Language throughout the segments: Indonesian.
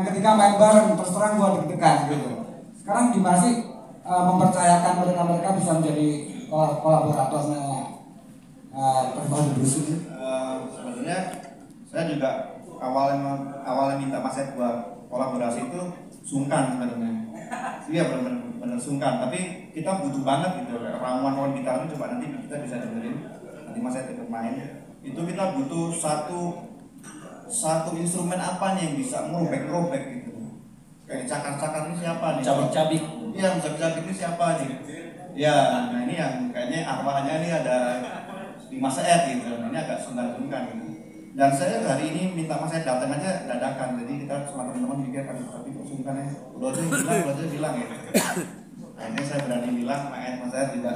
Ketika main bareng, terus terang gue deg-degan gitu. Sekarang gimana sih mempercayakan mereka bisa menjadi kolaboratornya Festival The Blues ini? Sebenarnya saya juga awalnya minta Mas Ed buat kolaborasi itu sungkan sebenarnya. Iya benar-benar sungkan, tapi kita butuh banget gitu. Ramuan gitar itu coba nanti kita bisa dengerin. Nanti Mas Ed ikut main. Itu kita butuh satu instrumen apa nih yang bisa merobek gitu. Kayak cakar-cakar ini siapa nih? Cabik-cabik. Iya, cabik-cabik ini siapa nih? Ya, nah ini yang kayaknya arwahnya ini ada di Mas Ed gitu. Ini agak sungkan-sungkan gitu. Dan saya hari ini minta Mas Ed datang aja dadakan. Jadi kita sama teman-teman mikir kan tapi kok sungkan ya. Udah aja bilang gitu. Akhirnya saya berani bilang Mas Ed juga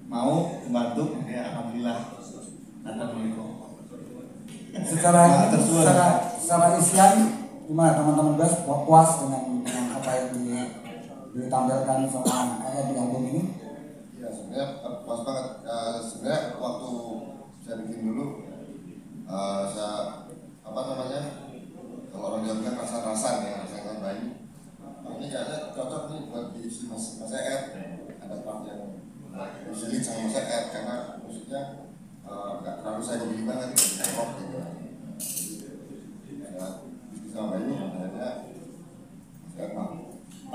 mau membantu ya alhamdulillah. Secara isian gimana teman-teman best puas dengan apa yang ditampilkan sama di album ini? Ya sebenarnya puas banget. Sebenarnya waktu saya bikin dulu kalau orang bilang kan rasa-rasan ya, rasa bayi. Ini kayaknya cocok nih buat diisi Mas Ed. Ada part yang disulit sama Mas Ed karena musiknya nggak terlalu saya beli banget gitu, rock gitu. Sama bayi, akhirnya Mas Ed mau.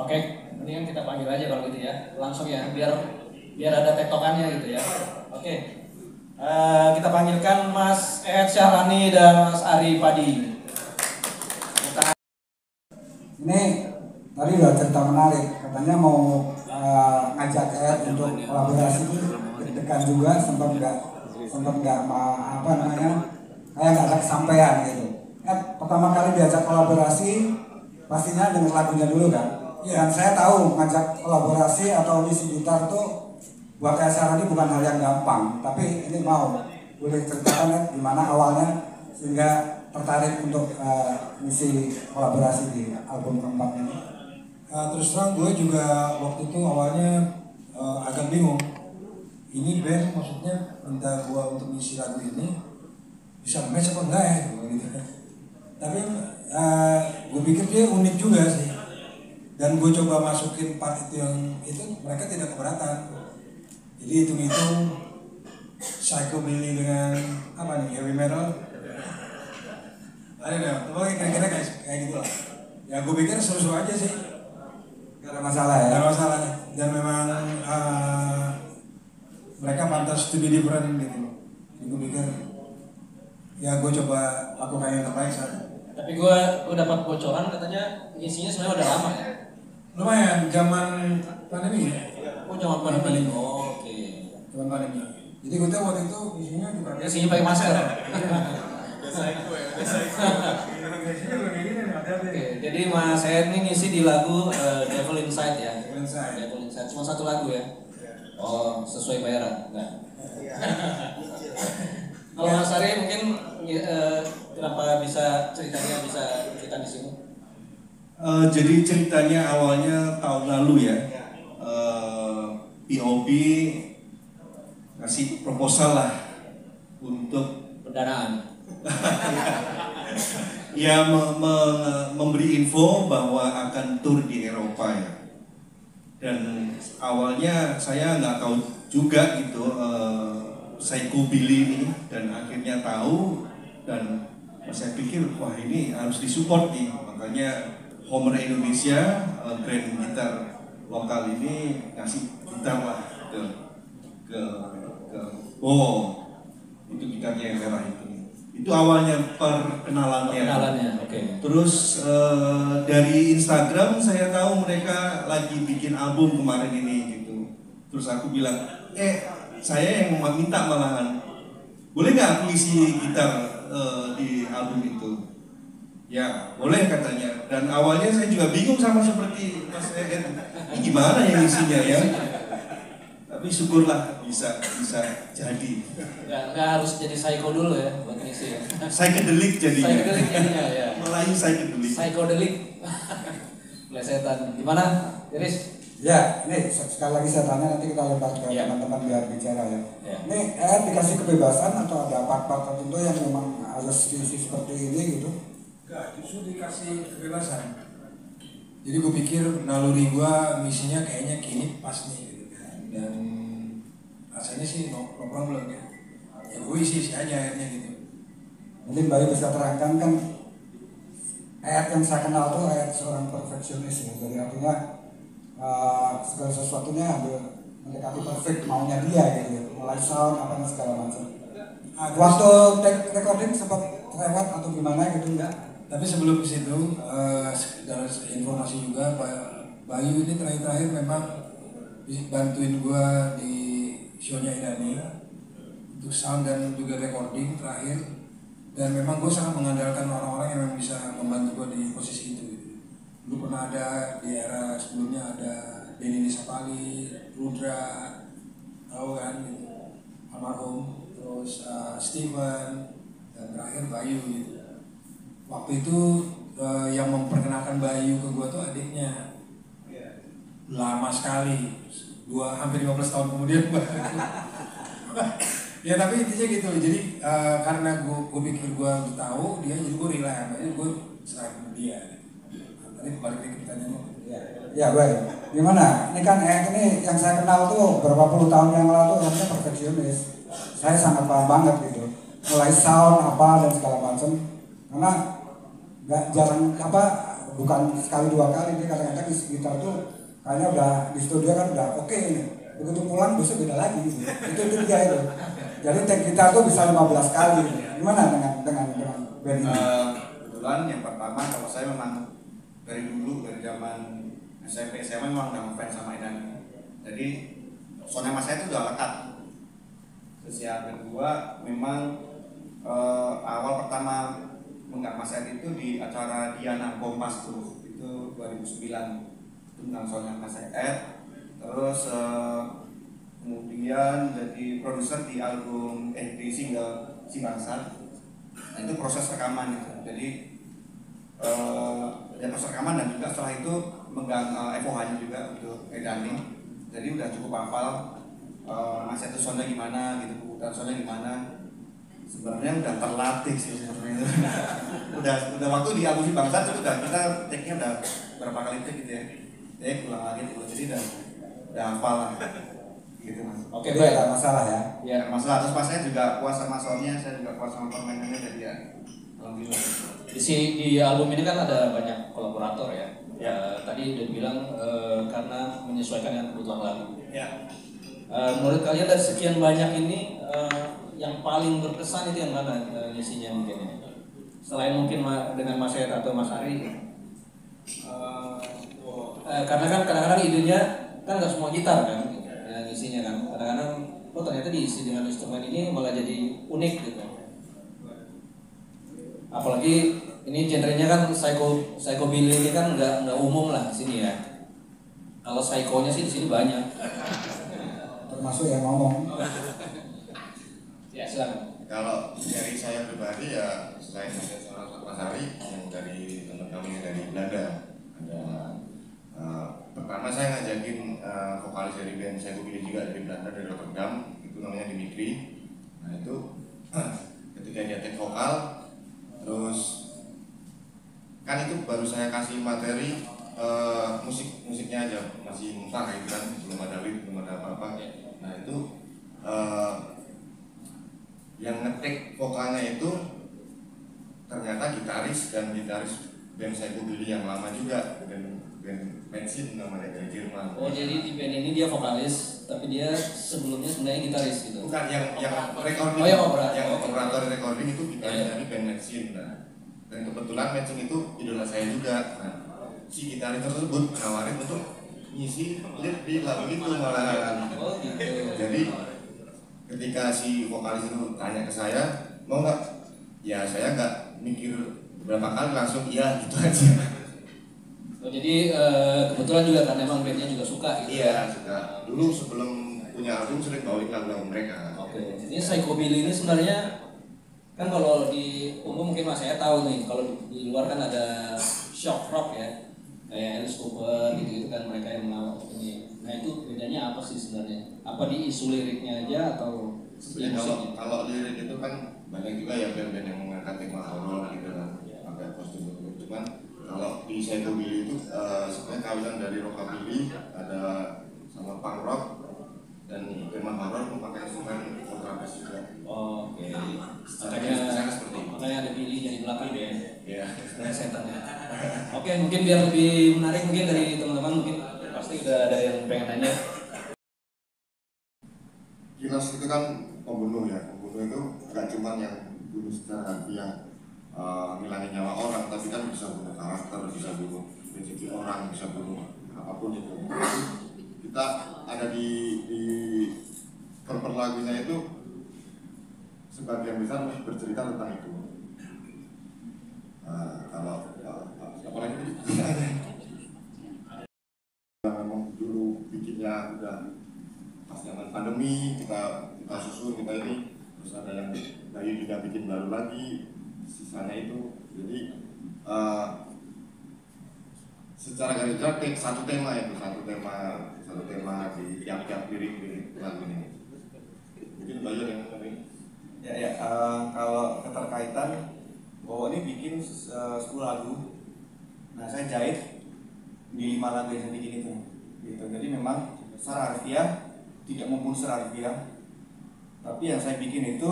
Oke, mendingan kita panggil aja kalau gitu ya, langsung ya, biar ada tektokannya gitu ya. Oke. Kita panggilkan Mas Ed Syahrani dan Mas Ari Padi. Ini tadi udah cerita menarik, katanya mau ngajak Ed untuk kolaborasi itu deg-degan juga, sempat nggak kayak nggak ada kesampaian gitu. Ed pertama kali diajak kolaborasi pastinya dengan lagunya dulu kan. Dan saya tahu ngajak kolaborasi atau ngisi gitar tuh buat saya ini bukan hal yang gampang, tapi ini boleh ceritakan gimana awalnya sehingga tertarik untuk ngisi kolaborasi di album keempat ini. Terus terang gue juga waktu itu awalnya agak bingung. Ini band maksudnya minta gue untuk ngisi lagu ini bisa match apa enggak ya gitu. Tapi gue pikir dia unik juga sih. Dan gue coba masukin part itu mereka tidak keberatan. Jadi hitung-hitung psychobilly dengan heavy metal. Ada kira-kira kayak gitu lah. Ya gue pikir seru-seru aja sih. Gak ada masalah ya? Gak ada masalah. Dan memang mereka pantas to be different gitu. Jadi gue pikir ya gue coba lakukan yang terbaik saat. Tapi gue dapat bocoran katanya isinya sebenarnya udah lama ya. Lumayan zaman pandemi ya. Oh zaman pandemi. Oh, oke. Zaman pandemi. Jadi gue tahu waktu itu isinya juga. Isinya pakai masker. Oke, jadi Mas Ed ini ngisi di lagu Devil Inside ya. Devil Inside. Cuma satu lagu ya. Oh, sesuai bayaran. Enggak. Kalau Mas Ari mungkin kenapa ceritanya bisa kita di sini? Jadi ceritanya awalnya tahun lalu ya, POB ngasih proposal lah untuk pendanaan. Ya memberi info bahwa akan tur di Eropa ya. Dan awalnya saya nggak tahu juga gitu psychobilly ini, dan akhirnya tahu dan saya pikir wah ini harus disupport nih, makanya Homer Indonesia brand gitar lokal ini ngasih gitar lah ke itu gitarnya yang merah itu awalnya perkenalannya. Okay. Terus dari Instagram saya tahu mereka lagi bikin album kemarin ini gitu. Terus aku bilang saya yang minta malahan, boleh nggak aku isi gitar di album itu? Ya boleh katanya. Dan awalnya saya juga bingung sama seperti Mas Ed, ini gimana ya isinya ya? Tapi syukurlah bisa jadi. Nggak harus jadi psycho dulu ya buat ngisi ya. Psychedelic jadinya. Psychedelic jadinya ya. Melayu psychedelic. Psychedelic. Plesetan. Gimana, Iris? Ya, ini sekali lagi saya tanya, nanti kita lempar ke teman-teman biar bicara ya. Ini dikasih kebebasan atau ada part-part tertentu yang memang harus diisi seperti ini gitu? Enggak, justru dikasih kebebasan. Jadi gue pikir naluri gue misinya kayaknya kini pas nih gitu kan. Dan rasanya sih no problem ya. Ya gue isi aja akhirnya gitu. Mungkin Bayu bisa terangkan kan ayat yang saya kenal tuh ayat seorang perfeksionis ya. Jadi artinya segala sesuatunya hampir mendekati perfect maunya dia gitu ya. Mulai sound apa dan segala macam. Waktu take recording sempat lewat atau gimana gitu enggak? Tapi sebelum ke situ, dalam informasi juga Bayu ini terakhir memang bantuin gue di show-nya Idani untuk sound dan juga recording terakhir. Dan memang gue sangat mengandalkan orang-orang yang memang bisa membantu gue di posisi itu. Dulu pernah ada di era sebelumnya ada Denny Nisapali, Rudra, tahu kan, gitu, almarhum, terus Steven, dan terakhir Bayu gitu. Waktu itu yang memperkenalkan Bayu ke gue tuh adiknya. Lama sekali, hampir 15 tahun kemudian. Ya tapi intinya gitu, jadi karena gue pikir gue udah tahu dia, jadi gue rela, makanya gue serahin ke dia. Tadi balik lagi pertanyaannya. Ya baik. Gimana? Ini kan ini yang saya kenal tuh berapa puluh tahun yang lalu orangnya perfeksionis. Saya sangat paham banget gitu. Mulai sound apa dan segala macam. Karena nggak jarang apa, bukan sekali dua kali dia kadang-kadang isi gitar tuh kayaknya udah di studio kan udah oke ini. Begitu pulang besok beda lagi. Gitu. Itu dia itu. Jadi take gitar tuh bisa 15 kali. Gimana dengan band ini? Kebetulan yang pertama kalau saya memang dari dulu dari zaman SMP SMA memang udah ngefans sama Idan. Jadi soundnya mas saya itu udah lekat. Terus yang kedua memang awal pertama menggak mas saya itu di acara Diana Kompas tuh itu 2009 itu tentang soundnya mas saya. Terus kemudian jadi produser di album di single Si Bangsa. Nah itu proses rekaman itu. Jadi ada proses rekaman dan juga setelah itu megang FOH-nya juga untuk editing. Jadi udah cukup hafal masa itu soundnya gimana gitu, kebutuhan soundnya gimana. Sebenarnya udah terlatih sih sebenarnya. udah waktu di album Si Bangsa itu udah kita take-nya udah berapa kali take gitu ya. Ulang lagi gitu. Jadi udah hafal lah. Gitu mas. Oke, baik, ada masalah ya. Ya, masalah. Terus pas saya juga puas sama soundnya, saya juga puas sama permainannya, jadi ya alhamdulillah. Di album ini kan ada banyak kolaborator ya. Tadi udah bilang karena menyesuaikan dengan kebutuhan lagu. Ya. Menurut kalian dari sekian banyak ini yang paling berkesan itu yang mana isinya mungkin ini? Selain mungkin dengan Mas Ed atau Mas Ari. Karena kan kadang-kadang idenya kan nggak semua gitar kan. Isinya kan kadang-kadang ternyata diisi dengan instrumen ini malah jadi unik gitu. Apalagi ini genrenya kan psychobilly ini kan nggak umum lah di sini ya. Kalau psychonya sih di sini banyak. Termasuk yang ngomong. Ya silakan. Kalau dari saya pribadi ya selain Mas Ari yang dari teman kami dari Belanda ada pertama saya ngajakin vokalis dari band saya pilih juga dari Belanda dari Rotterdam itu namanya Dimitri. Nah itu ketika dia take vokal terus kan itu baru saya kasih materi musiknya aja masih mentah gitu kan, belum ada lirik, belum ada apa-apa. Nah itu yang ngetik vokalnya itu ternyata gitaris band saya pilih yang lama juga, band Bensin namanya dari Jerman. Oh jadi di band ini dia vokalis, tapi dia sebelumnya sebenarnya gitaris gitu. Bukan yang recording. Oh yang operator. Yang operator recording itu gitaris dari band Bensin. Nah, dan kebetulan Bensin itu idola saya juga. Nah, si gitaris tersebut nawarin untuk ngisi lead di lagu itu malah. Oh gitu. Jadi ketika si vokalis itu tanya ke saya, mau nggak? Ya saya nggak mikir beberapa kali langsung iya gitu aja. Oh, jadi kebetulan juga kan emang bandnya juga suka gitu. Iya, suka. Dulu sebelum punya album sering bawain lagu-lagu mereka. Oke. Ini psychobilly ini sebenarnya kan kalau di umum mungkin Mas saya tahu nih, kalau di luar kan ada shock rock ya. Kayak Alice Cooper gitu kan mereka yang mau ini. Nah, itu bedanya apa sih sebenarnya? Apa di isu liriknya aja atau kalau lirik itu kan banyak juga ya band-band yang mengangkat tema horor gitu kan. Pakai kostum Cuman kalau di Psychobilly itu sebenarnya kawinan dari rockabilly, ada sama punk rock, dan tema horror memakai instrumen kontrabas juga. Oke. Makanya seperti itu. Makanya ada Billy yang di belakang ya. Iya. Sebenarnya setan ya. Oke, mungkin biar lebih menarik mungkin dari teman-teman, mungkin pasti udah ada yang pengen tanya. Kinos itu kan pembunuh ya. Pembunuh itu nggak cuma yang bunuh secara harfiah, ngilangin nyawa orang, tapi kan bisa bunuh karakter, bisa bunuh rezeki orang, bisa bunuh apapun itu. Kita ada di per lagunya itu sebagian besar bercerita tentang itu. Kalau siapa lagi memang dulu bikinnya udah pas zaman pandemi, kita susun kita ini, terus ada yang lagi juga bikin baru lagi, sisanya itu. Jadi secara garis besar satu tema di tiap-tiap lirik lagu ini. Mungkin banyak yang ngomongin. Kalau keterkaitan bahwa ini bikin 10 lagu. Nah, saya jahit di 5 lagu yang saya bikin itu. Gitu. Jadi memang secara harfiah tidak membunuh secara harfiah. Tapi yang saya bikin itu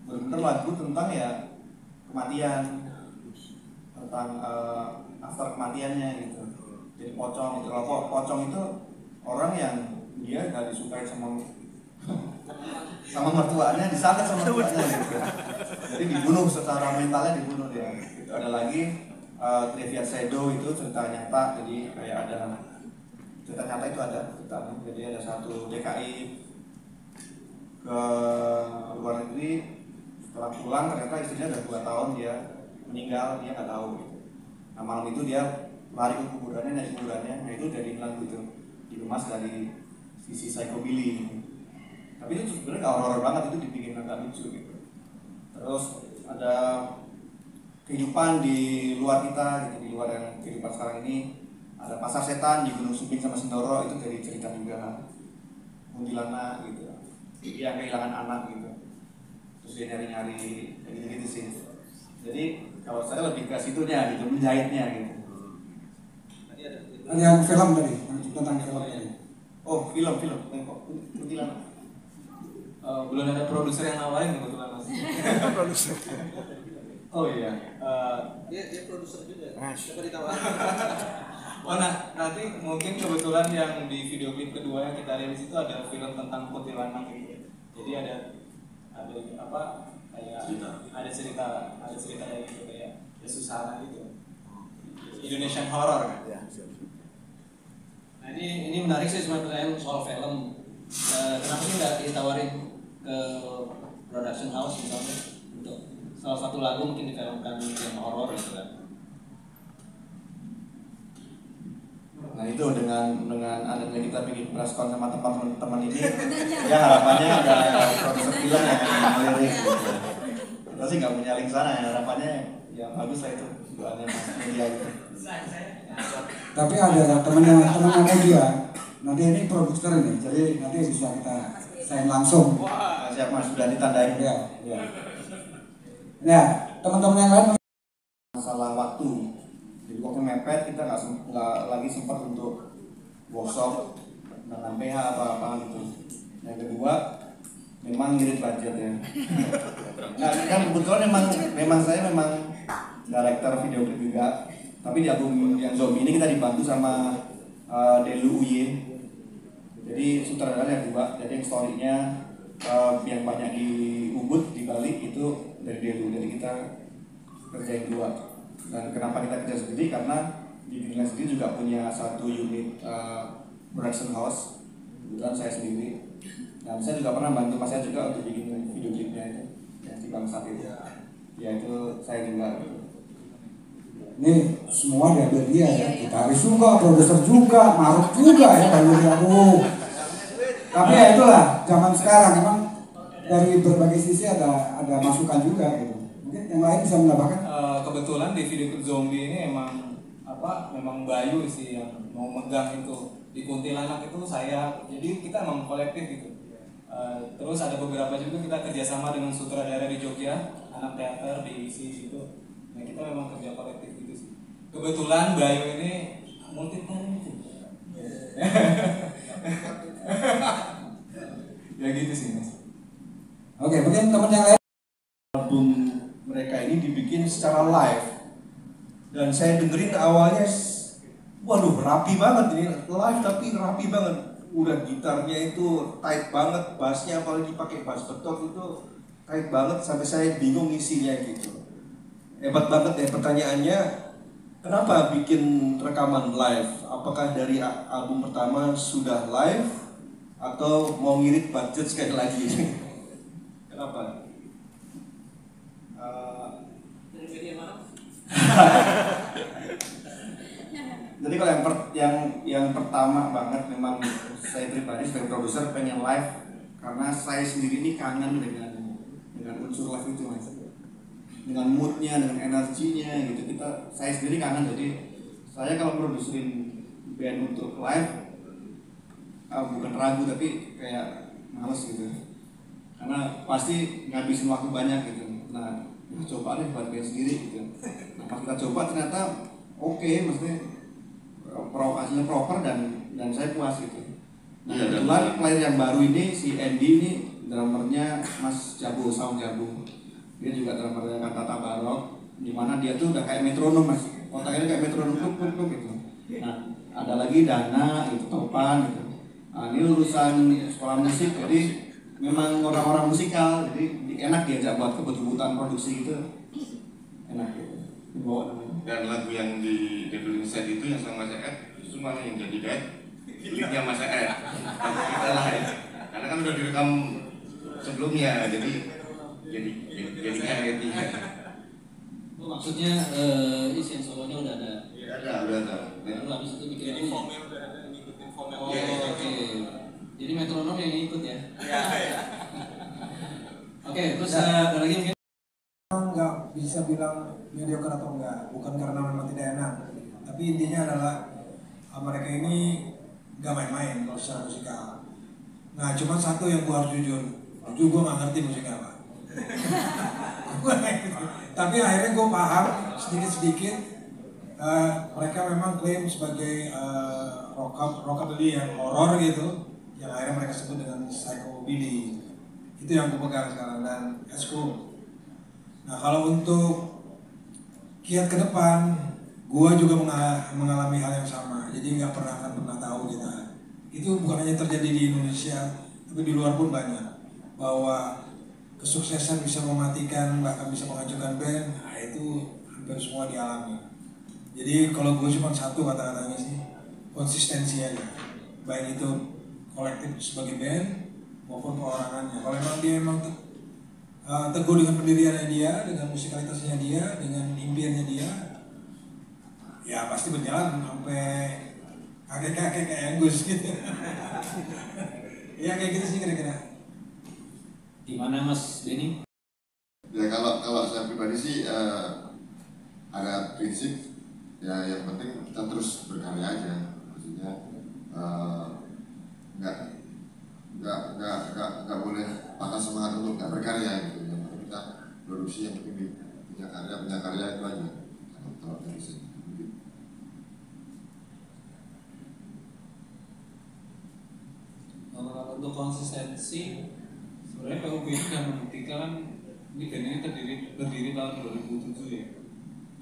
benar-benar lagu tentang ya kematian, tentang after kematiannya gitu. Jadi pocong itu, kalau pocong itu orang yang dia nggak disukai sama mertuanya, disantet sama mertuanya gitu. Jadi dibunuh secara mentalnya, dibunuh dia. Gitu. Ada lagi Graveyard Shadow itu cerita nyata, jadi kayak ada cerita nyata itu ada ceritanya. Jadi ada satu DKI ke luar negeri, setelah pulang ternyata istrinya udah 2 tahun dia meninggal, dia nggak tahu gitu. Nah malam itu dia lari ke kuburannya, nyari kuburannya, nah itu dari lagu itu dikemas dari sisi psychobilly. Tapi itu sebenarnya nggak horor banget, itu dibikin agak lucu gitu. Terus ada kehidupan di luar kita gitu, di luar yang kehidupan sekarang ini. Ada pasar setan di Gunung Suping sama Sendoro, itu dari cerita juga kuntilanak gitu, dia kehilangan anak gitu, terus dia nyari-nyari gitu sih. Jadi kalau saya lebih ke situnya gitu, menjahitnya gitu. Ada yang film tadi, tentang film tadi. Oh film kuntilanak. Belum ada produser yang nawarin kebetulan mas. Produser. Oh iya. Dia produser juga. Siapa ditawarin? Oh nah, nanti mungkin kebetulan yang di video klip kedua yang kita rilis itu ada film tentang kuntilanak gitu. Jadi ada apa kayak ada cerita dari gitu kayak Susana gitu. Indonesian horror kan. Nah ini menarik sih sebenarnya soal film. Kenapa sih nggak ditawarin ke production house misalnya untuk salah satu lagu mungkin difilmkan yang horror gitu kan? Nah itu dengan adanya kita bikin preskon sama teman-teman ini, ya harapannya ada produser film yang melirik gitu. Kita sih nggak punya link sana ya, harapannya ya bagus lah itu doanya media gitu. Tapi ada teman media, nanti ini produser ini, jadi nanti bisa kita sign langsung. Wah, siap mas, sudah ditandain Ya. ya. Ya, teman-teman yang lain Masalah waktu. Jadi waktu mepet kita nggak lagi sempat untuk workshop dengan PH apa gitu. Yang kedua memang ngirit budget ya. Nah kan kebetulan memang saya director video klip juga. Tapi di album yang Zombie ini kita dibantu sama Delu Uye. Jadi sutradaranya 2. Jadi yang story-nya yang banyak di Ubud di Bali itu dari Delu. Jadi kita kerjain 2. Dan kenapa kita kerja sendiri? Karena di Greenland sendiri juga punya satu unit production house. Kebetulan saya sendiri. Dan saya juga pernah bantu mas saya juga untuk bikin video klipnya itu yang di Bangsat itu. Ya itu saya juga. ini semua diambil dia ya, gitaris juga, produser juga, maruk juga ya kalau dia Tapi ya itulah zaman sekarang memang dari berbagai sisi ada masukan juga gitu. Mungkin yang lain bisa menambahkan. Kebetulan di video klip Zombie ini memang Bayu sih yang mau megang itu di kuntilanak itu saya. Jadi kita emang kolektif gitu. Terus ada beberapa juga kita kerjasama dengan sutradara di Jogja, anak teater di situ. Nah kita memang kerja kolektif gitu sih. kebetulan Bayu ini multi talented. Ya gitu sih Mas. Oke, mungkin teman yang lain. Album mereka ini dibikin secara live dan saya dengerin awalnya, waduh rapi banget ini live tapi rapi banget. Udah gitarnya itu tight banget, bassnya apalagi pakai bass betok itu tight banget sampai saya bingung isinya gitu. Hebat banget ya. Pertanyaannya, kenapa bikin rekaman live? Apakah dari album pertama sudah live atau mau ngirit budget sekali lagi? Kenapa? Dari media mana? Jadi kalau yang pertama banget memang saya pribadi sebagai produser pengen live karena saya sendiri ini kangen dengan unsur live itu Mas. Dengan moodnya, dengan energinya gitu, saya sendiri kangen. Jadi saya kalau produserin band untuk live bukan ragu tapi kayak males gitu, karena pasti ngabisin waktu banyak gitu. Nah coba deh buat band sendiri gitu. Nah pas kita coba ternyata oke, maksudnya hasilnya proper dan saya puas gitu. Nah kebetulan player yang baru ini si Andy ini drummernya Mas Jabu, Sound Jabu. Dia juga drummernya Kantata Barok, dimana dia tuh udah kayak metronom Mas, otaknya kayak metronom klub gitu. Nah ada lagi Dana gitu, Topan gitu. Nah ini lulusan sekolah musik, jadi memang orang-orang musikal, jadi enak diajak buat kebutuhan produksi gitu, enak gitu. Dibawa namanya. Dan lagu yang di Devil Inside itu yang sama Mas Ed justru malah yang jadi guide linknya Mas Ed lagu kita lah ya, karena kan udah direkam sebelumnya, jadi guide. Oh, maksudnya isi yang solonya udah ada. Udah ada. Lalu habis itu bikin Jadi formnya udah ada, ngikutin formnya. Oh, oke. Jadi metronom yang ikut ya. Oke, terus ada lagi mungkin. Nggak bisa bilang mediocre atau enggak, bukan karena memang tidak enak, tapi intinya adalah mereka ini nggak main-main kalau secara musikal. Nah cuma satu yang gua harus jujur gua nggak ngerti musik apa. Tapi akhirnya gua paham sedikit-sedikit. Mereka memang klaim sebagai rockabilly yang horror gitu, yang akhirnya mereka sebut dengan psychobilly. Itu yang gua pegang sekarang dan Esco. Nah kalau untuk kiat ke depan, gua juga mengalami hal yang sama. Jadi nggak akan pernah tahu kita. Itu bukan hanya terjadi di Indonesia, tapi di luar pun banyak. Bahwa kesuksesan bisa mematikan, bahkan bisa menghancurkan band. Nah itu hampir semua dialami. Jadi kalau gue cuma satu kata-katanya sih, konsistensi aja. Baik itu kolektif sebagai band maupun perorangannya. Kalau memang dia teguh dengan pendiriannya dia, dengan musikalitasnya dia, dengan impiannya dia, ya pasti berjalan sampai kakek-kakek kayak Angus gitu. Ya kayak gitu sih kira-kira. Gimana Mas Denny? Ya kalau saya pribadi sih ada prinsip ya, yang penting kita terus berkarya aja, maksudnya nggak boleh patah semangat untuk nggak berkarya gitu. Yang penting kita produksi, yang penting punya karya itu aja kalau bisa. Kalau untuk konsistensi, sebenarnya PUB ini sudah membuktikan ini band ini berdiri tahun 2007 ya.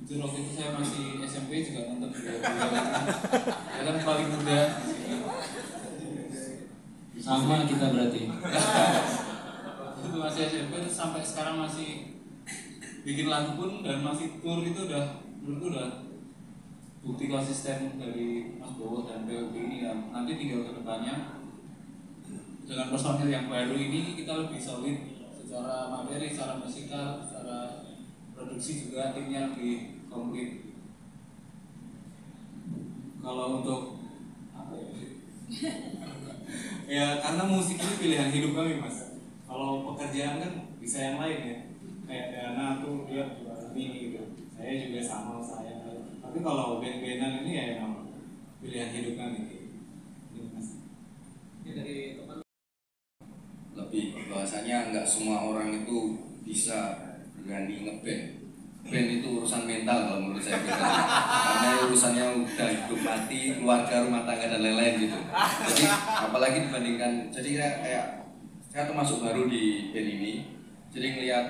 Itu waktu itu saya masih SMP juga nonton juga. Ya kan paling muda. Sama kita berarti. Itu masih SMP terus sampai sekarang masih bikin lagu pun dan masih tour, itu menurutku udah bukti konsisten dari Mas Bowo dan PUB ini ya. Nanti tinggal ke depannya dengan personil yang baru ini kita lebih solid secara materi, secara musikal, secara produksi juga timnya lebih komplit. Kalau untuk apa ya? Ya karena musik ini pilihan hidup kami Mas. Kalau pekerjaan kan bisa yang lain ya. Kayak Dana tuh dia jualan ini gitu. Saya juga sama saya. Tapi kalau band-bandan ini ya emang pilihan hidup kami gitu. Ini Mas. Ini dari teman. Lebih bahasanya nggak semua orang itu bisa berani ngeband. Band itu urusan mental kalau menurut saya. Karena urusannya udah hidup mati, keluarga, rumah tangga dan lain-lain gitu. Jadi apalagi dibandingkan, jadi kayak saya termasuk baru di band ini, jadi ngelihat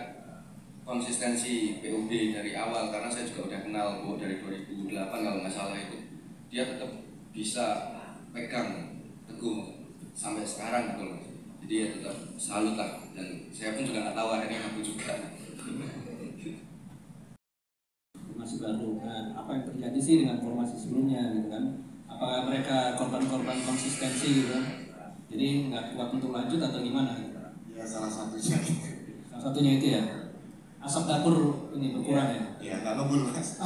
konsistensi POD dari awal, karena saya juga udah kenal Bo dari 2008 kalau nggak salah itu, dia tetap bisa pegang teguh sampai sekarang gitu loh. Jadi ya tetap salut lah, dan saya pun juga nggak tahu akhirnya aku juga. Masih baru kan, apa yang terjadi sih dengan formasi sebelumnya gitu kan? Apakah mereka korban-korban konsistensi gitu? Jadi nggak kuat untuk lanjut atau gimana? Gitu? Ya salah satunya. Salah satunya itu ya, asap dapur ini berkurang ya? Ya nggak ngebul mas.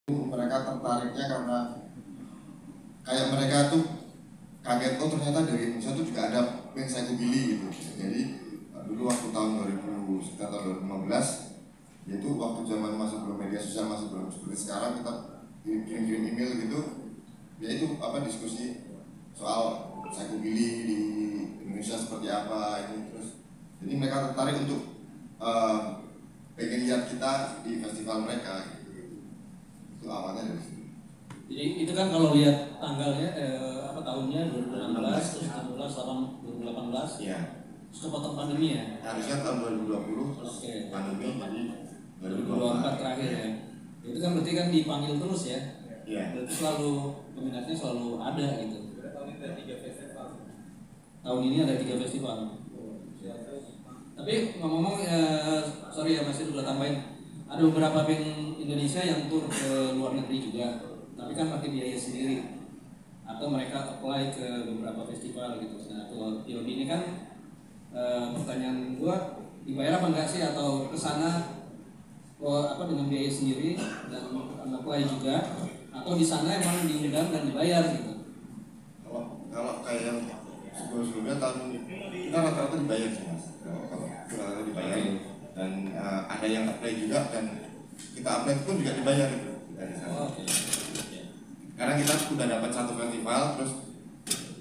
Mereka tertariknya karena kayak mereka tuh kaget, oh ternyata dari Indonesia tuh juga ada band Psychobilly gitu. Jadi dulu waktu tahun 2015, yaitu waktu zaman masih belum media sosial, masih belum seperti sekarang, kita kirim-kirim email gitu, yaitu diskusi soal Psychobilly di Indonesia seperti apa ini, terus jadi mereka tertarik untuk pengen lihat kita di festival mereka gitu. Itu awalnya dari situ. Jadi itu kan kalau lihat tanggalnya tahunnya 2016, terus 2018, Iya. terus kepotong pandemi ya. Harusnya tahun 2020 terus pandemi, jadi 2024 terakhir ya. Itu kan berarti kan dipanggil terus ya. Iya. Berarti selalu peminatnya selalu ada gitu. Tahun ini ada 3 festival. Tapi ngomong-ngomong sorry ya masih udah tambahin. Ada beberapa band Indonesia yang tur ke luar negeri juga, tapi kan pakai biaya sendiri. Atau mereka apply ke beberapa festival gitu. Nah, kalau POD ini kan pertanyaan gua dibayar apa enggak sih, atau ke sana dengan biaya sendiri dan apply juga, atau di sana emang diundang dan dibayar gitu. Kalau kayak sebelumnya tahun kita rata-rata dibayar sih mas. Kalau rata-rata dibayar dan ada yang apply juga, dan kita apply pun juga dibayar gitu dari sana. Karena kita sudah dapat satu festival, terus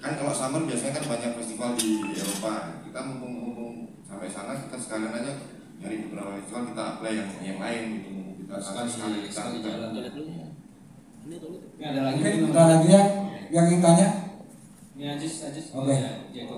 kan kalau summer biasanya kan banyak festival di Eropa. Kita mumpung sampai sana, kita sekalian aja dari beberapa festival kita apply yang lain gitu. Kita sekali jalan dulu. Ini ada lagi. Mungkin ada lagi yang ingin tanya. Ini Ajis. Oke. Jeko.